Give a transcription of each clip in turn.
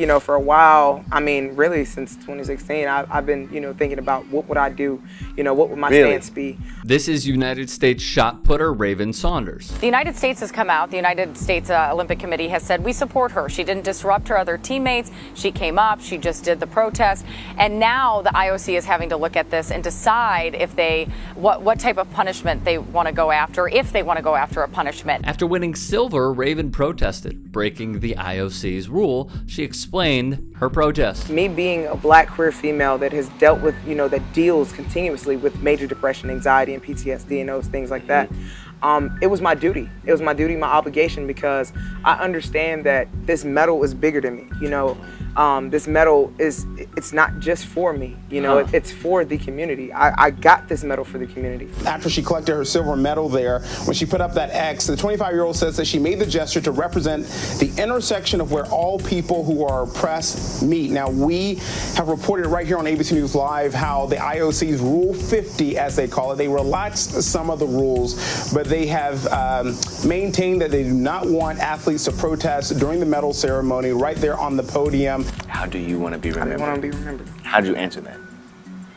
You know, for a while, I mean, really since 2016, I've been, you know, thinking about what would I do, you know, what would my stance be. This is United States shot putter Raven Saunders. The United States has come out. The United States Olympic Committee has said we support her. She didn't disrupt her other teammates. She came up. She just did the protest. And now the IOC is having to look at this and decide if what type of punishment they want to go after, if they want to go after a punishment. After winning silver, Raven protested, breaking the IOC's rule. She explained her protest. Me being a black queer female that has dealt with, you know, that deals continuously with major depression, anxiety, and PTSD and those things like that, it was my duty. It was my duty, my obligation, because I understand that this medal is bigger than me. You know, this medal it's not just for me, you know, it's for the community. I got this medal for the community. After she collected her silver medal there, when she put up that X, the 25-year-old says that she made the gesture to represent the intersection of where all people who are oppressed meet. Now, we have reported right here on ABC News Live how the IOC's Rule 50, as they call it, they relaxed some of the rules, but they have maintained that they do not want athletes to protest during the medal ceremony right there on the podium. How do you want to be remembered? I want to be remembered. How do you answer that?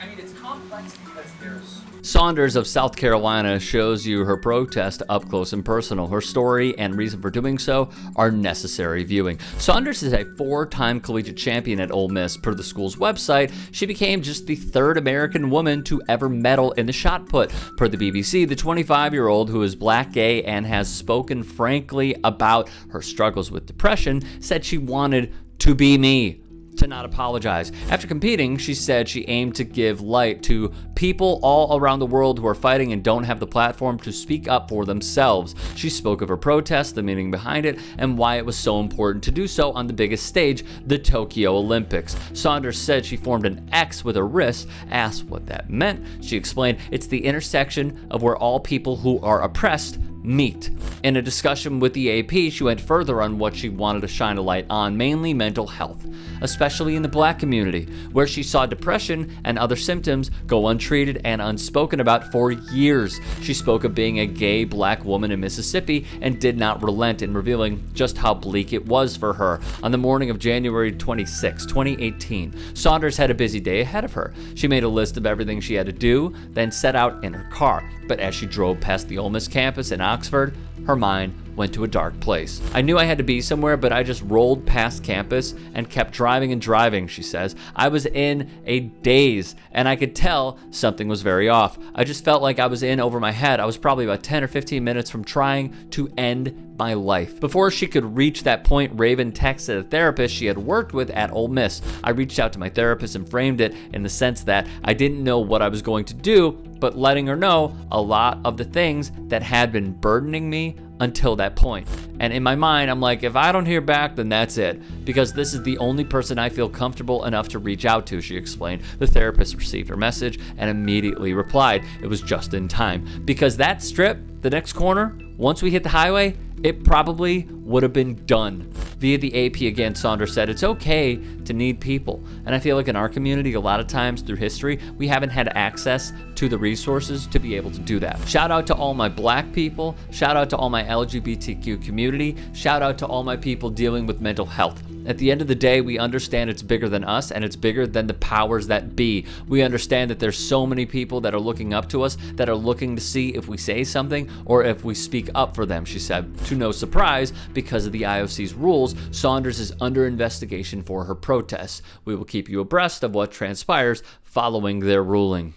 I mean, it's complex because there's... Saunders of South Carolina shows you her protest up close and personal. Her story and reason for doing so are necessary viewing. Saunders is a 4-time collegiate champion at Ole Miss. Per the school's website, she became just the 3rd American woman to ever medal in the shot put. Per the BBC, the 25-year-old, who is black, gay, and has spoken frankly about her struggles with depression, said she wanted to be me, to not apologize. After competing, she said she aimed to give light to people all around the world who are fighting and don't have the platform to speak up for themselves. She spoke of her protest, the meaning behind it, and why it was so important to do so on the biggest stage, the Tokyo Olympics. Saunders said she formed an X with her wrist. Asked what that meant, she explained, it's the intersection of where all people who are oppressed meet. In a discussion with the AP, she went further on what she wanted to shine a light on, mainly mental health, especially in the black community, where she saw depression and other symptoms go untreated and unspoken about for years. She spoke of being a gay black woman in Mississippi and did not relent in revealing just how bleak it was for her. On the morning of January 26, 2018, Saunders had a busy day ahead of her. She made a list of everything she had to do, then set out in her car. But as she drove past the Ole Miss campus in Oxford, her mind went to a dark place. I knew I had to be somewhere, but I just rolled past campus and kept driving and driving, she says. I was in a daze, and I could tell something was very off. I just felt like I was in over my head. I was probably about 10 or 15 minutes from trying to end my life. Before she could reach that point, Raven texted a therapist she had worked with at Ole Miss. I reached out to my therapist and framed it in the sense that I didn't know what I was going to do, but letting her know a lot of the things that had been burdening me until that point. And in my mind, I'm like, if I don't hear back, then that's it, because this is the only person I feel comfortable enough to reach out to, she explained. The therapist received her message and immediately replied. It was just in time, because that strip, the next corner, once we hit the highway, it probably would have been done. Via the AP again, Saunders said, it's okay to need people. And I feel like in our community, a lot of times through history, we haven't had access to the resources to be able to do that. Shout out to all my black people. Shout out to all my LGBTQ community. Shout out to all my people dealing with mental health. At the end of the day, we understand it's bigger than us and it's bigger than the powers that be. We understand that there's so many people that are looking up to us, that are looking to see if we say something or if we speak up for them, she said. To no surprise, because of the IOC's rules, Saunders is under investigation for her protests. We will keep you abreast of what transpires following their ruling.